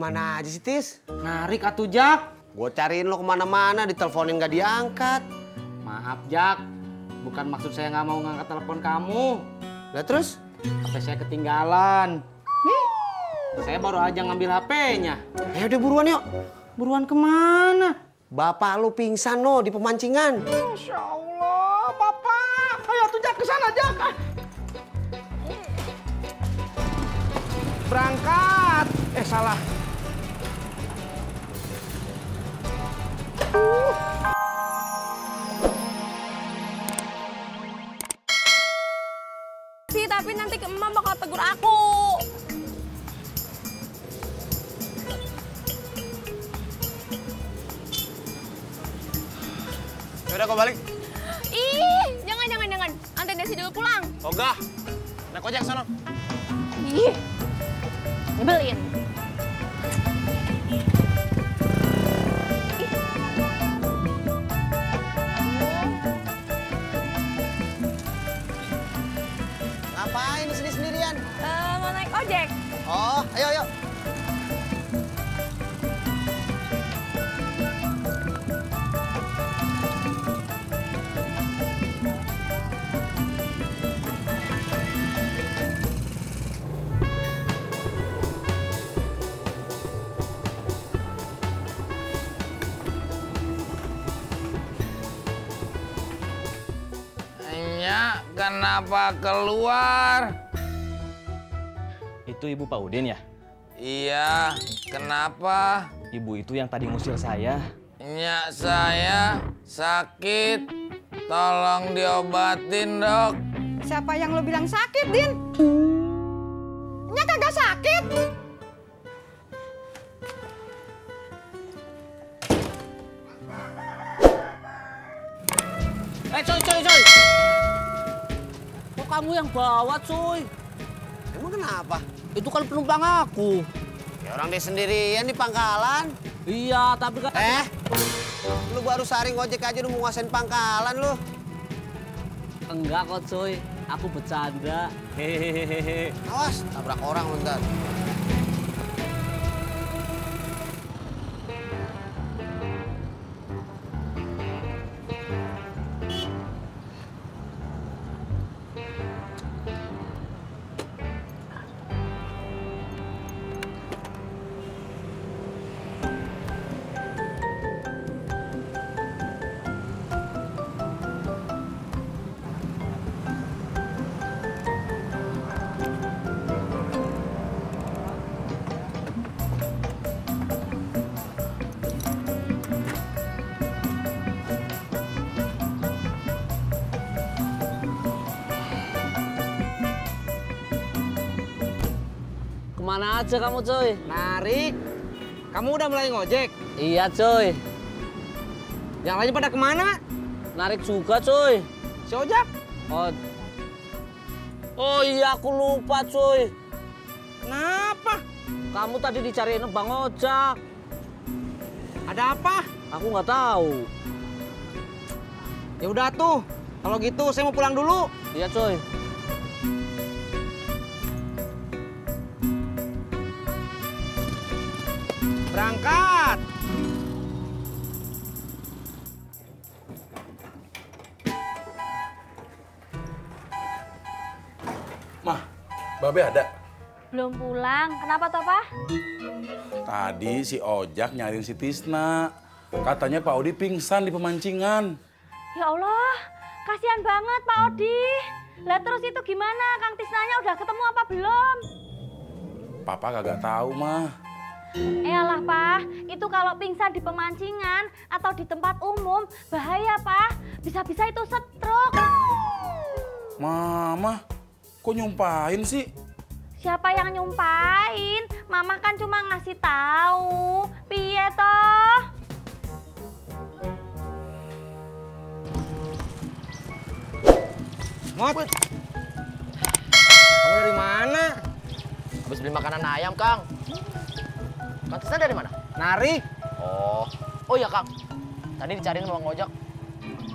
kemana aja sih, Tis? Narik atuh, Jak. Gue cariin lo kemana-mana, diteleponin gak diangkat. Maaf, Jak. Bukan maksud saya nggak mau ngangkat telepon kamu. Lah terus? HP saya ketinggalan. Nih, saya baru aja ngambil HP-nya. Ayo udah buruan yuk. Buruan kemana? Bapak lu pingsan no di pemancingan. Masya Allah, Bapak. Ayo tuh, Jak, ke sana, Jak. Berangkat. Salah. Sih, tapi nanti emak bakal tegur aku. Yaudah kau balik. Ih, jangan. Anterin Desi dulu pulang. Ogah, naik ojek sono. Ih, nyebelin. Ngapain di sini sendirian? Mau naik ojek. Oh, ayo. Kenapa keluar? Itu Ibu Pak Udin ya? Iya, kenapa? Ibu itu yang tadi ngusir saya. Nyak saya sakit, tolong diobatin, Dok. Siapa yang lo bilang sakit, Din? Nyak kagak sakit. Coy. Kok kamu yang bawa, cuy? Emang kenapa? Itu kan penumpang aku. Ya orang dia sendirian di pangkalan. Iya, tapi kan... Lu baru saring ojek aja udah mau nguasain pangkalan lu. Enggak kok, cuy. Aku bercanda. Hehehe. Awas, tabrak orang lu ntar. Kemana aja kamu, cuy? Narik. Kamu udah mulai ngojek? Iya, cuy. Yang lainnya pada kemana? Narik juga, cuy. Si ojak? Oh iya, aku lupa, cuy. Kenapa? Kamu tadi dicariin Bang Ojak. Ada apa? Aku nggak tahu. Ya udah tuh. Kalau gitu saya mau pulang dulu. Iya, cuy. Berangkat. Mah, Babe ada? Belum pulang. Kenapa toh, Pak? Tadi si Ojak nyariin si Tisna. Katanya Pak Odi pingsan di pemancingan. Ya Allah, kasihan banget Pak Odi. Lah terus itu gimana? Kang Tisnanya udah ketemu apa belum? Papa kagak tahu, Mah. Alah, Pak. Itu kalau pingsan di pemancingan atau di tempat umum, bahaya, Pak. Bisa-bisa itu stroke. Mama, kok nyumpahin sih? Siapa yang nyumpahin? Mama kan cuma ngasih tahu. Piye toh? Mot. Kamu dari mana? Habis beli makanan ayam, Kang. Kang Tisna dari mana? Narik. Oh iya, Kang. Tadi dicariin sama ngojek.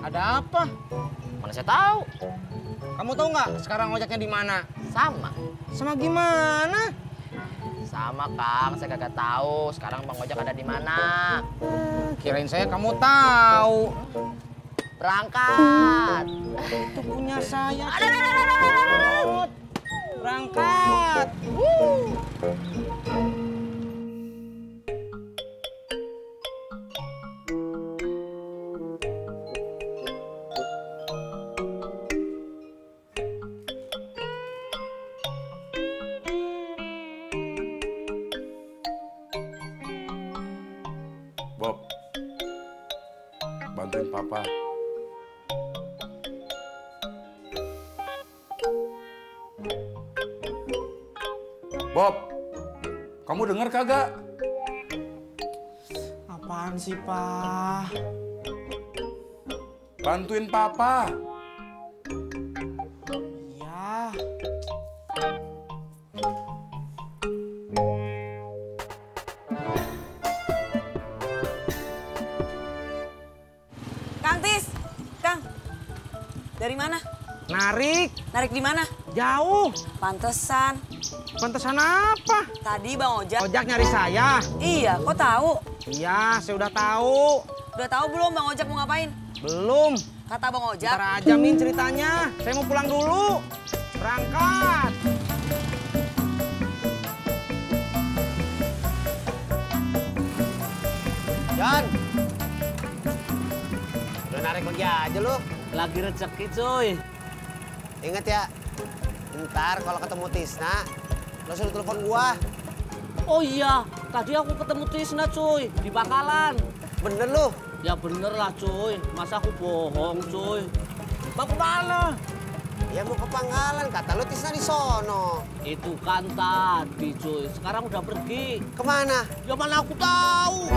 Ada apa? Mana saya tahu. Kamu tahu nggak sekarang ojaknya di mana? Sama. Sama gimana? Sama Kang, saya kagak tahu. Sekarang Bang Ojak ada di mana? Kirain saya kamu tahu. Berangkat. Itu punya saya. Berangkat. Bob, bantuin papa. Bob, kamu dengar kagak? Apaan sih, Pak? Bantuin papa. Ya. Kang Tis, Kang. Dari mana? Narik. Narik di mana? Jauh. Pantesan. Pantesan apa? Tadi Bang Ojak. Ojak nyari saya. Iya, kok tahu? Iya, saya udah tahu. Udah tahu belum Bang Ojak mau ngapain? Belum. Kata Bang Ojak. Ntar aja Min ceritanya. Saya mau pulang dulu. Berangkat. Jon. Udah narik lagi aja lu. Lagi rezeki cuy. Ingat ya, ntar kalau ketemu Tisna, lo suruh telepon gua. Oh iya, tadi aku ketemu Tisna cuy, di Bakalan. Bener lu? Ya bener lah cuy, masa aku bohong cuy. Mau kemana? Ya mau ke Pangkalan, kata lu Tisna di sono. Itu kan tadi cuy, sekarang udah pergi. Kemana? Ya mana aku tahu.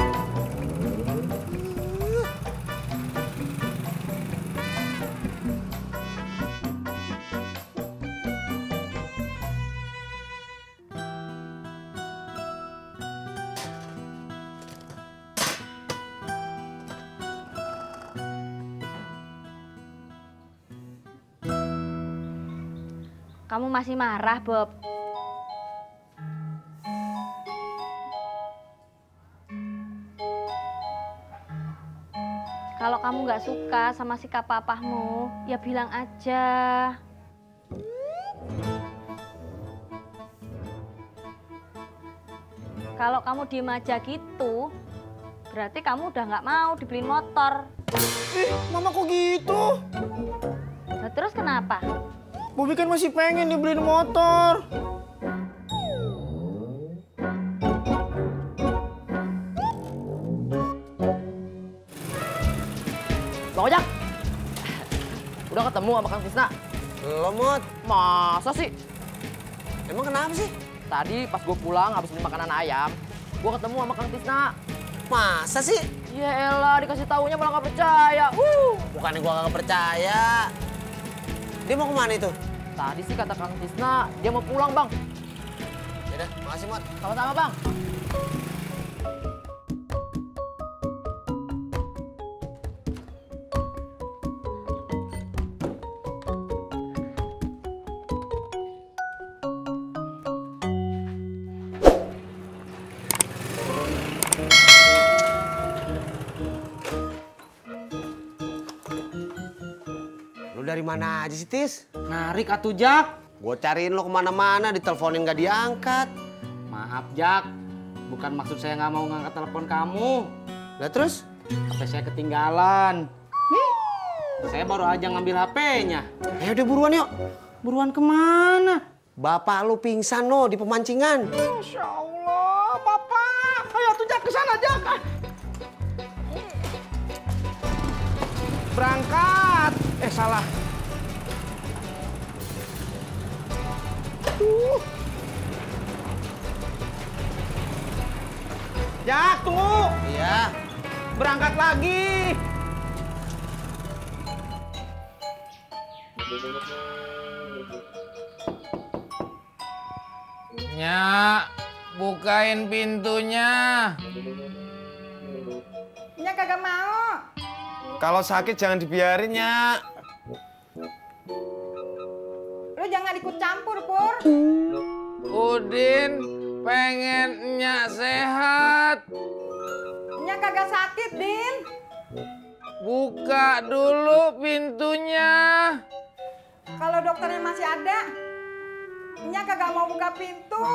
Kamu masih marah, Bob? Kalau kamu nggak suka sama sikap papahmu, ya bilang aja. Kalau kamu diem aja gitu, berarti kamu udah nggak mau dibeliin motor. Mama kok gitu? Nah, terus kenapa? Bobi kan masih pengen dibeliin motor. Bang Ojak. Udah ketemu sama Kang Tisna? Belum, Mot. Masa sih? Emang kenapa sih? Tadi pas gue pulang habis beli makanan ayam, gue ketemu sama Kang Tisna. Masa sih? Ya elah, dikasih taunya malah nggak percaya. Bukannya gua nggak percaya. Dia mau kemana itu? Tadi sih kata Kang Tisna, dia mau pulang, Bang. Yaudah, makasih, Mot. Sama-sama, Bang. Lu dari mana aja sih, Tis? Narik atuh, Jak. Gue cariin lo kemana-mana, diteleponin gak diangkat. Maaf Jak, bukan maksud saya nggak mau ngangkat telepon kamu. Lah terus? HP saya ketinggalan. Nih, saya baru aja ngambil HP-nya. Ayo udah buruan yuk. Buruan kemana? Bapak lu pingsan no di pemancingan. Masya Allah, Bapak. Ayo tuh, Jak, ke sana, Jak. Berangkat. Salah. Jak, tunggu. Iya. Berangkat lagi. Nyak, bukain pintunya. Nya kagak mau. Kalau sakit jangan dibiarin, Nyak. Lu jangan ikut campur, Pur. Udin, pengen Nyak sehat. Nya kagak sakit, Din. Buka dulu pintunya. Kalau dokternya masih ada, Nya kagak mau buka pintu.